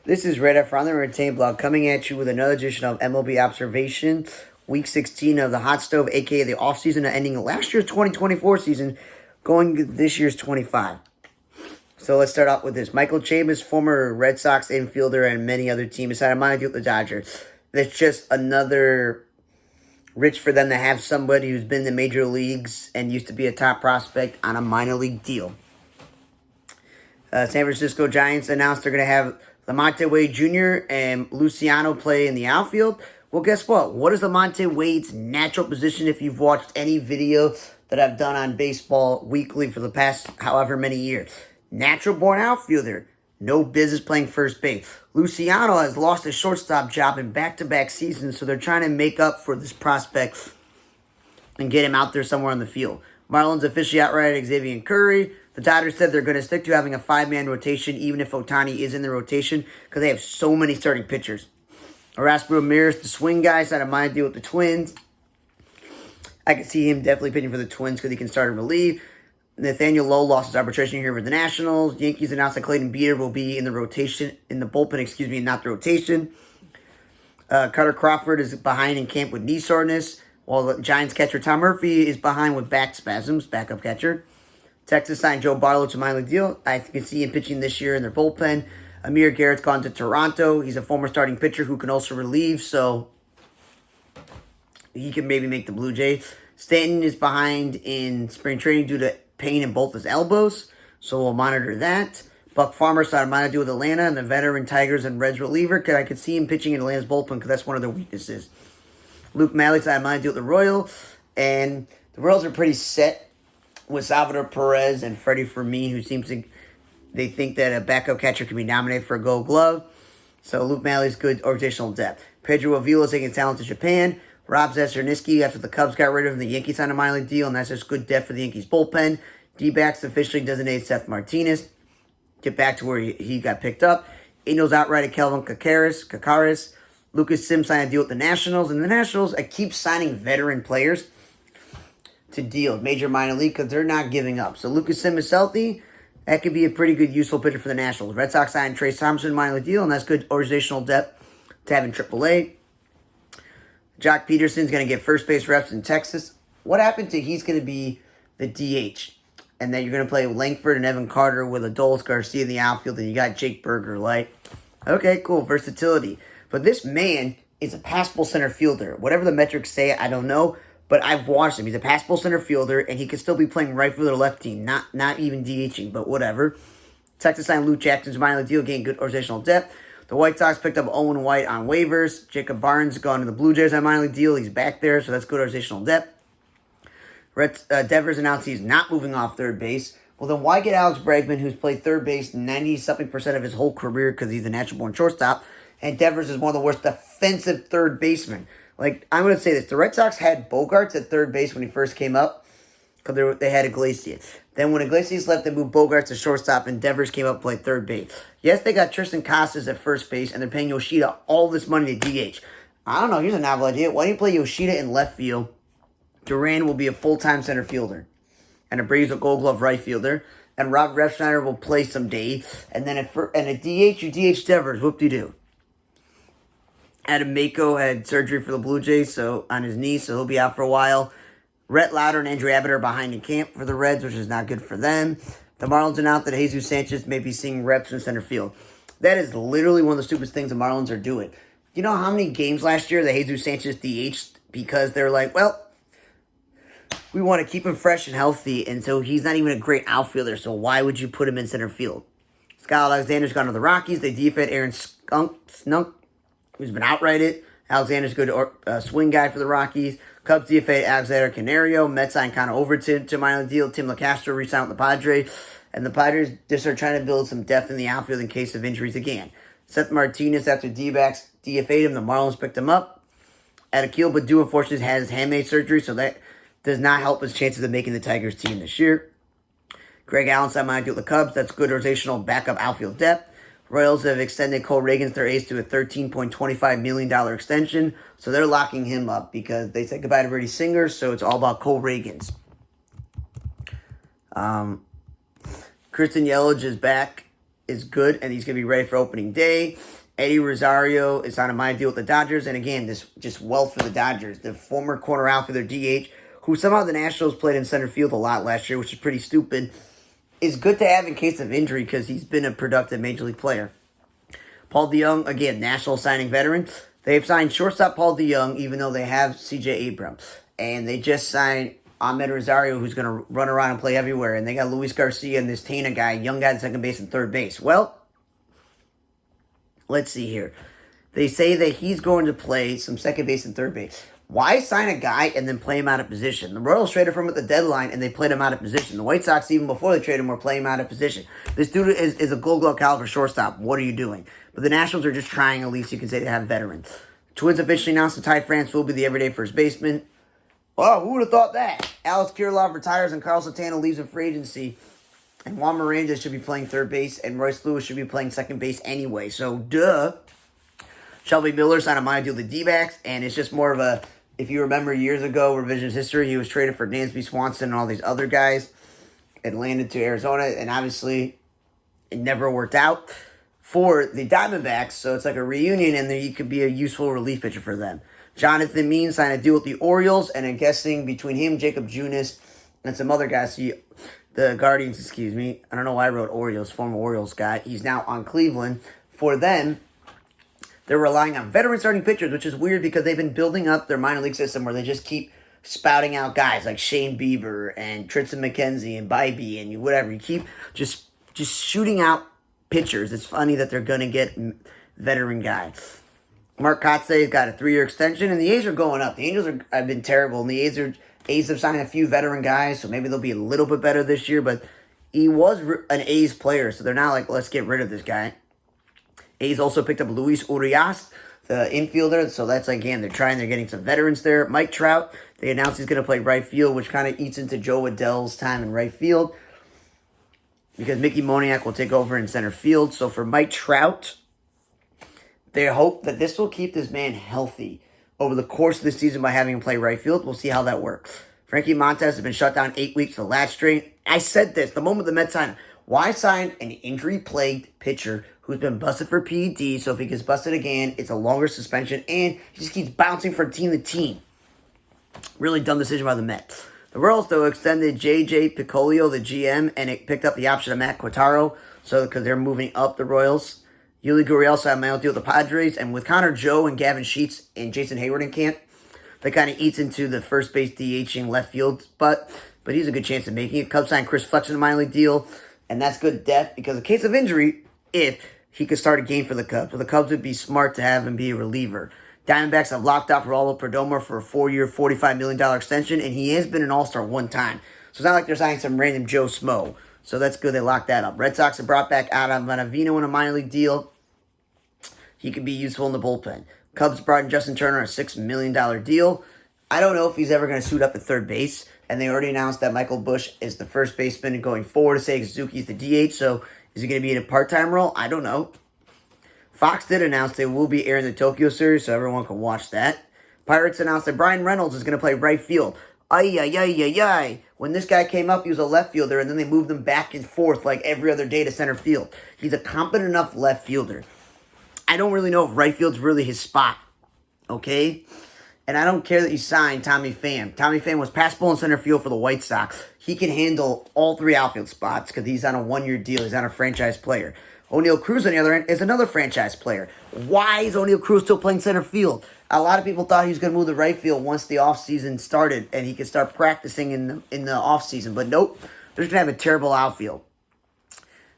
This is Red F on the Retain Blog coming at you with another edition of MLB Observation, Week 16 of the Hotstove, aka the offseason ending last year's 2024 season, going this year's 25. So let's start out with this. Michael Chavis, former Red Sox infielder and many other teams, decided to mind with the Dodgers. That's just another rich for them to have somebody who's been in the major leagues and used to be a top prospect on a minor league deal. San Francisco Giants announced they're going to have Lamonte Wade Jr. and Luciano play in the outfield. Well, guess what? What is Lamonte Wade's natural position? If you've watched any video that I've done on baseball weekly for the past however many years, natural born outfielder. No business playing first base. Luciano has lost his shortstop job in back-to-back seasons, so they're trying to make up for this prospect and get him out there somewhere on the field. Marlins officially outright Xavier Curry. The Dodgers said they're going to stick to having a five-man rotation, even if Ohtani is in the rotation, because they have so many starting pitchers. Erasmo Ramirez, the swing guy, signed a minor deal with the Twins. I can see him definitely pitching for the Twins because he can start and relieve. Nathaniel Lowe lost his arbitration here with the Nationals. Yankees announced that Clayton Beeter will be in the rotation, in the bullpen, not the rotation. Carter Crawford is behind in camp with knee soreness, while the Giants catcher Tom Murphy is behind with back spasms, backup catcher. Texas signed Joe Barlow to a minor league deal. I can see him pitching this year in their bullpen. Amir Garrett's gone to Toronto. He's a former starting pitcher who can also relieve, so he can maybe make the Blue Jays. Stanton is behind in spring training due to pain in both his elbows, so we'll monitor that. Buck Farmer signed a minor deal with Atlanta, and the veteran Tigers and Reds reliever, because I could see him pitching in Atlanta's bullpen because that's one of their weaknesses. Luke Malley signed a minor deal with the Royals, and the Royals are pretty set with Salvador Perez and Freddie Fermin, who seems to, they think that a backup catcher can be nominated for a Gold Glove. So Luke Malley's good organizational depth. Pedro Avila is taking talent to Japan. Rob Zesarniski, after the Cubs got rid of him, the Yankees signed a minor league deal, and that's just good depth for the Yankees bullpen. D-backs officially designated Seth Martinez. Get back to where he got picked up. Angels outright Kelvin Kakaris. Lucas Sims signed a deal with the Nationals, and the Nationals keep signing veteran players to deal, major minor league, because they're not giving up. So Lucas Sims is healthy. That could be a pretty good, useful pitcher for the Nationals. Red Sox signed Trace Thompson, minor league deal, and that's good organizational depth to have in AAA. Jock Peterson's going to get first base reps in Texas. What happened to he's going to be the DH? And then you're going to play Langford and Evan Carter with Adolis Garcia in the outfield, and you got Jake Berger. Like, okay, cool, versatility. But this man is a passable center fielder. Whatever the metrics say, I don't know. But I've watched him. He's a passable center fielder, and he could still be playing right field or lefty, not even DHing, but whatever. Texas signed Luke Jackson's minor league deal, gained good organizational depth. The White Sox picked up Owen White on waivers. Jacob Barnes gone to the Blue Jays on minor league deal. He's back there, so that's good organizational depth. Devers announced he's not moving off third base. Well, then why get Alex Bregman, who's played third base 90-something% of his whole career because he's a natural-born shortstop, and Devers is one of the worst defensive third basemen. Like, I'm going to say this. The Red Sox had Bogarts at third base when he first came up because they had Iglesias. Then when Iglesias left, they moved Bogarts to shortstop, and Devers came up and played third base. Yes, they got Tristan Casas at first base, and they're paying Yoshida all this money to DH. I don't know. Here's a novel idea. Why don't you play Yoshida in left field? Duran will be a full-time center fielder, and Abreu's a Gold Glove right fielder, and Rob Refsnyder will play some days, and then a DH, you DH Devers. Whoop-de-doo. Adam Mako had surgery for the Blue Jays on his knee, so he'll be out for a while. Rhett Lauder and Andrew Abbott are behind in camp for the Reds, which is not good for them. The Marlins announced that Jesus Sanchez may be seeing reps in center field. That is literally one of the stupidest things the Marlins are doing. You know how many games last year that Jesus Sanchez DH'd because they're like, well, we want to keep him fresh and healthy, and so he's not even a great outfielder, so why would you put him in center field? Scott Alexander's gone to the Rockies. They DFA'd Aaron Snunk, who's been outrighted. Alexander's good swing guy for the Rockies. Cubs DFA Alexander Canario. Mets signed Connor Overton to a minor deal. Tim LaCastro re-signed with the Padres. And the Padres just are trying to build some depth in the outfield in case of injuries again. Seth Martinez, after D-backs DFA'd him, the Marlins picked him up. Akil Baddoo, unfortunately, had his handmade surgery, so that does not help his chances of making the Tigers team this year. Greg Allen signed a minor deal with the Cubs. That's good rotational backup outfield depth. Royals have extended Cole Reagans, their ace, to a $13.25 million extension. So they're locking him up because they said goodbye to Brady Singer, so it's all about Cole Reagans. Kristen Yelich is back is good, and he's going to be ready for opening day. Eddie Rosario is on a minor deal with the Dodgers, and again, this just wealth for the Dodgers. The former corner outfielder DH, who somehow the Nationals played in center field a lot last year, which is pretty stupid, is good to have in case of injury because he's been a productive Major League player. Paul DeJong, again, National signing veteran. They've signed shortstop Paul DeJong, even though they have C.J. Abrams. And they just signed Ahmed Rosario, who's going to run around and play everywhere. And they got Luis Garcia and this Tana guy, young guy at second base and third base. Well, let's see here. They say that he's going to play some second base and third base. Why sign a guy and then play him out of position? The Royals traded for him at the deadline, and they played him out of position. The White Sox, even before they traded him, were playing him out of position. This dude is a Gold Glove caliber shortstop. What are you doing? But the Nationals are just trying, at least you can say, to have veterans. Twins officially announced that Ty France will be the everyday first baseman. Oh, who would have thought that? Alex Kirilloff retires and Carl Santana leaves in free agency. And Juan Miranda should be playing third base, and Royce Lewis should be playing second base anyway. So, duh. Shelby Miller signed a minor deal with the D-backs, and it's just more of a... If you remember years ago, revisionist history, he was traded for Dansby Swanson and all these other guys and landed to Arizona. And obviously, it never worked out for the Diamondbacks. So it's like a reunion, and he could be a useful relief pitcher for them. Jonathan Means signed a deal with the Orioles. And I'm guessing between him, Jacob Junis, and some other guys, the Guardians, excuse me. I don't know why I wrote Orioles, former Orioles guy. He's now on Cleveland. For them, they're relying on veteran starting pitchers, which is weird because they've been building up their minor league system where they just keep spouting out guys like Shane Bieber and Tristan McKenzie and Bybee and whatever. You keep just shooting out pitchers. It's funny that they're going to get veteran guys. Mark Kotsay's got a 3-year extension, and the A's are going up. The Angels have been terrible, and the A's have signed a few veteran guys, so maybe they'll be a little bit better this year, but he was an A's player, so they're not like, let's get rid of this guy. A's also picked up Luis Urias, the infielder. So that's, again, they're getting some veterans there. Mike Trout, they announced he's going to play right field, which kind of eats into Joe Adell's time in right field because Mickey Moniak will take over in center field. So for Mike Trout, they hope that this will keep this man healthy over the course of the season by having him play right field. We'll see how that works. Frankie Montas has been shut down 8 weeks for the last strain. I said this the moment the Mets signed him. Why sign an injury-plagued pitcher who's been busted for PED, so if he gets busted again, it's a longer suspension, and he just keeps bouncing from team to team. Really dumb decision by the Mets. The Royals, though, extended J.J. Picolio, the GM, and it picked up the option of Matt Quatraro, so because they're moving up the Royals. Yuli Gurriel signed a minor deal with the Padres, and with Connor Joe and Gavin Sheets and Jason Hayward in camp, that kind of eats into the first base DHing left field spot, but he's a good chance of making it. Cubs signed Chris Flexen a minor league deal. And that's good depth because in case of injury, if he could start a game for the Cubs, but the Cubs would be smart to have him be a reliever. Diamondbacks have locked up Raul Perdomo for a 4-year, $45 million extension, and he has been an all-star one time. So it's not like they're signing some random Joe Smo. So that's good they locked that up. Red Sox have brought back Adam Manavino in a minor league deal. He could be useful in the bullpen. Cubs brought in Justin Turner a $6 million deal. I don't know if he's ever going to suit up at third base. And they already announced that Michael Busch is the first baseman and going forward. Seiya Suzuki's the DH. So is he going to be in a part-time role? I don't know. Fox did announce they will be airing the Tokyo series, so everyone can watch that. Pirates announced that Brian Reynolds is going to play right field. Ay. When this guy came up, he was a left fielder, and then they moved him back and forth like every other day to center field. He's a competent enough left fielder. I don't really know if right field's really his spot. Okay? And I don't care that you signed Tommy Pham. Tommy Pham was passable in center field for the White Sox. He can handle all 3 outfield spots because he's on a 1-year deal. He's not a franchise player. O'Neal Cruz, on the other end, is another franchise player. Why is O'Neal Cruz still playing center field? A lot of people thought he was going to move to right field once the offseason started and he could start practicing in the offseason. But nope, they're just going to have a terrible outfield.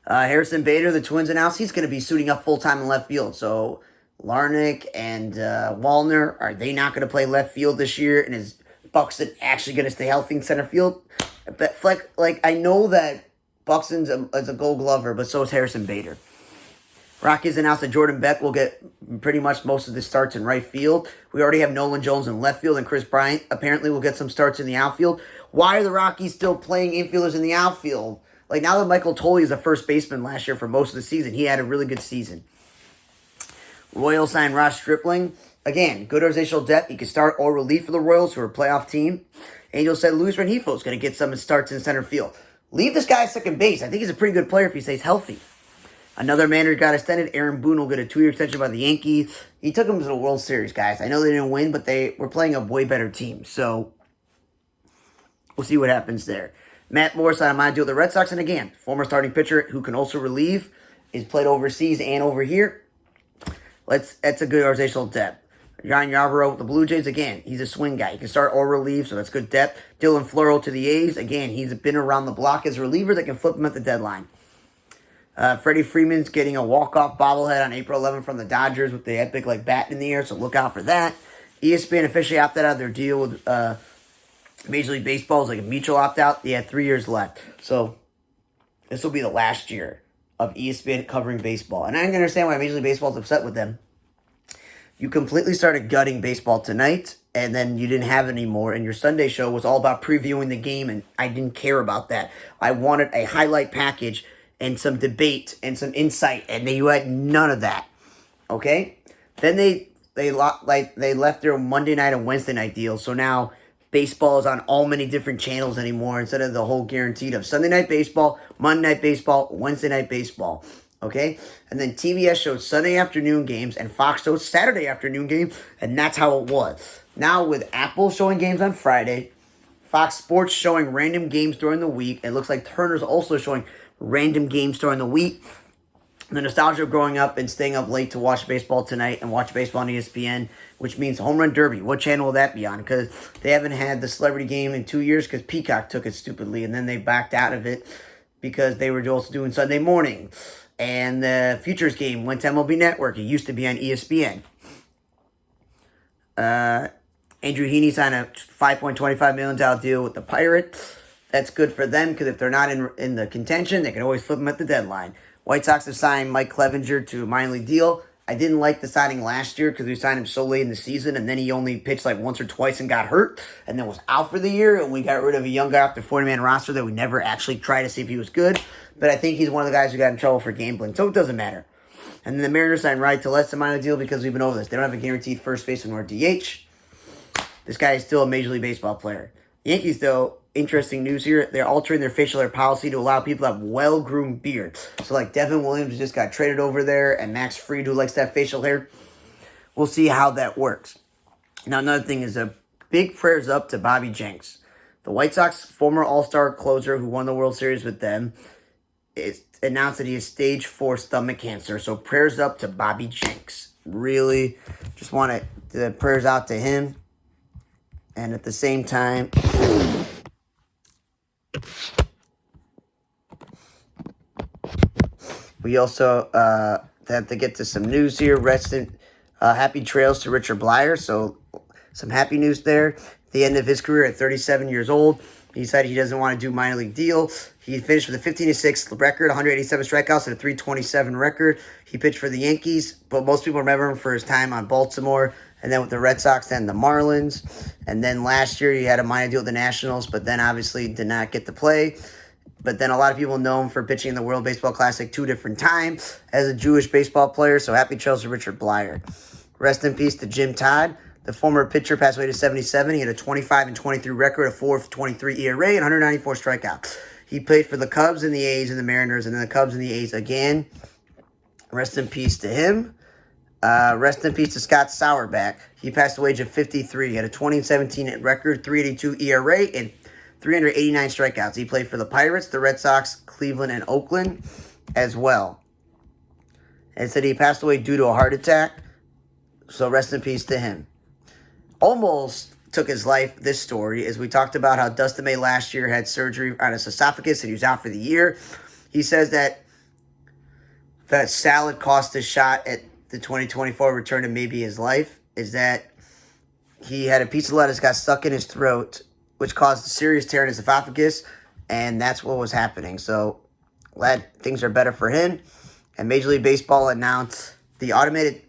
Harrison Bader, the Twins announced he's going to be suiting up full-time in left field. So Larnick and Wallner, are they not going to play left field this year? And is Buxton actually going to stay healthy in center field? But I know that Buxton's is a Gold Glover, but so is Harrison Bader. Rockies announced that Jordan Beck will get pretty much most of the starts in right field. We already have Nolan Jones in left field, and Chris Bryant apparently will get some starts in the outfield. Why are the Rockies still playing infielders in the outfield? Like, now that Michael Tolley is a first baseman last year for most of the season, he had a really good season. Royals signed Ross Stripling. Again, good organizational depth. He can start or relief for the Royals, who are a playoff team. Angels said Luis Rengifo is going to get some starts in center field. Leave this guy at second base. I think he's a pretty good player if he stays healthy. Another manager got extended. Aaron Boone will get a 2-year extension by the Yankees. He took them to the World Series, guys. I know they didn't win, but they were playing a way better team. So we'll see what happens there. Matt Morris on my deal with the Red Sox. And again, former starting pitcher who can also relieve. He's played overseas and over here. That's a good organizational depth. John Yarborough with the Blue Jays, again, he's a swing guy. He can start or relieve, so that's good depth. Dylan Floro to the A's, again, he's been around the block as a reliever that can flip him at the deadline. Freddie Freeman's getting a walk-off bobblehead on April 11th from the Dodgers with the epic bat in the air, so look out for that. ESPN officially opted out of their deal with Major League Baseball. It's like a mutual opt-out. They had 3 years left. So this will be the last year of ESPN covering baseball. And I can understand why Major League Baseball is upset with them. You completely started gutting baseball tonight, and then you didn't have it anymore, and your Sunday show was all about previewing the game, and I didn't care about that. I wanted a highlight package and some debate and some insight, and you had none of that. Okay? Then they left their Monday night and Wednesday night deal, so now baseball is on all many different channels anymore instead of the whole guaranteed of Sunday night baseball, Monday night baseball, Wednesday night baseball. Okay? And then TBS showed Sunday afternoon games, and Fox showed Saturday afternoon games, and that's how it was. Now with Apple showing games on Friday, Fox Sports showing random games during the week, it looks like Turner's also showing random games during the week. The nostalgia of growing up and staying up late to watch baseball tonight and watch baseball on ESPN, which means Home Run Derby. What channel will that be on? Because they haven't had the celebrity game in 2 years because Peacock took it stupidly, and then they backed out of it because they were also doing Sunday morning. And the Futures game went to MLB Network. It used to be on ESPN. Andrew Heaney signed a $5.25 million deal with the Pirates. That's good for them because if they're not in the contention, they can always flip them at the deadline. White Sox have signed Mike Clevenger to a minor league deal. I didn't like the signing last year because we signed him so late in the season, and then he only pitched once or twice and got hurt, and then was out for the year, and we got rid of a young guy off the 40-man roster that we never actually tried to see if he was good. But I think he's one of the guys who got in trouble for gambling, so it doesn't matter. And then the Mariners signed Riley Tellez to a minor deal because we've been over this. They don't have a guaranteed first baseman or DH. This guy is still a Major League Baseball player. Yankees, though, interesting news here. They're altering their facial hair policy to allow people to have well-groomed beards. So, Devin Williams just got traded over there, and Max Fried, who likes to have facial hair. We'll see how that works. Now, another thing is a big prayers up to Bobby Jenks. The White Sox former All-Star closer who won the World Series with them announced that he has stage 4 stomach cancer. So, prayers up to Bobby Jenks. Really, just want the prayers out to him. And at the same time, we also have to get to some news here. Happy trails to Richard Blyer. So some happy news there. The end of his career at 37 years old. He decided he doesn't want to do minor league deal. He finished with a 15-6 record, 187 strikeouts, and a 327 record. He pitched for the Yankees, but most people remember him for his time on Baltimore, and then with the Red Sox and the Marlins. And then last year he had a minor deal with the Nationals, but then obviously did not get to play. But then a lot of people know him for pitching in the World Baseball Classic 2 different times as a Jewish baseball player. So happy trails to Richard Blyer. Rest in peace to Jim Todd. The former pitcher passed away to 77. He had a 25-23 record, a 4.23 ERA, and 194 strikeouts. He played for the Cubs and the A's and the Mariners, and then the Cubs and the A's again. Rest in peace to him. Rest in peace to Scott Sauerback. He passed away at age of 53. He had a 20-17 record, 3.82 ERA, and 389 strikeouts. He played for the Pirates, the Red Sox, Cleveland, and Oakland as well. And said he passed away due to a heart attack. So rest in peace to him. Almost took his life, this story, as we talked about how Dustin May last year had surgery on his esophagus and he was out for the year. He says that salad cost his shot at the 2024 return to maybe his life, is that he had a piece of lettuce got stuck in his throat, which caused a serious tear in his esophagus, and that's what was happening. So glad things are better for him. And Major League Baseball announced the automated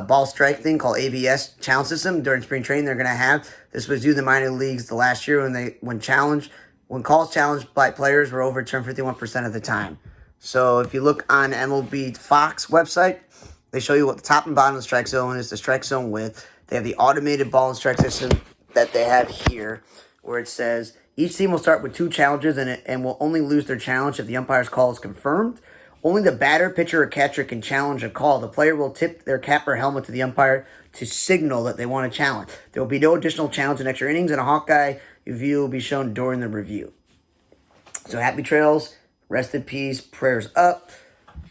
ball strike thing called ABS challenge system during spring training they're going to have. This was due to the minor leagues the last year when calls challenged by players were overturned 51% of the time. So if you look on MLB Fox website, they show you what the top and bottom of the strike zone is, the strike zone width. They have the automated ball and strike system that they have here, where it says each team will start with 2 challenges and will only lose their challenge if the umpire's call is confirmed. Only the batter, pitcher, or catcher can challenge a call. The player will tip their cap or helmet to the umpire to signal that they want to challenge. There will be no additional challenge in extra innings, and a Hawkeye view will be shown during the review. So happy trails, rest in peace, prayers up.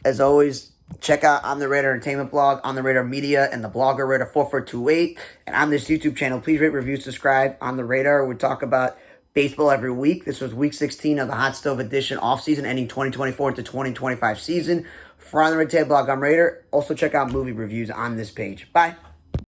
As always, check out On the Radar Entertainment blog, On the Radar Media, and the blogger Radar 4428. And on this YouTube channel, please rate, review, subscribe. On the Radar, we talk about baseball every week. This was week 16 of the Hot Stove Edition offseason, ending 2024 to 2025 season. For On the Radar blog, I'm Radar. Also check out movie reviews on this page. Bye.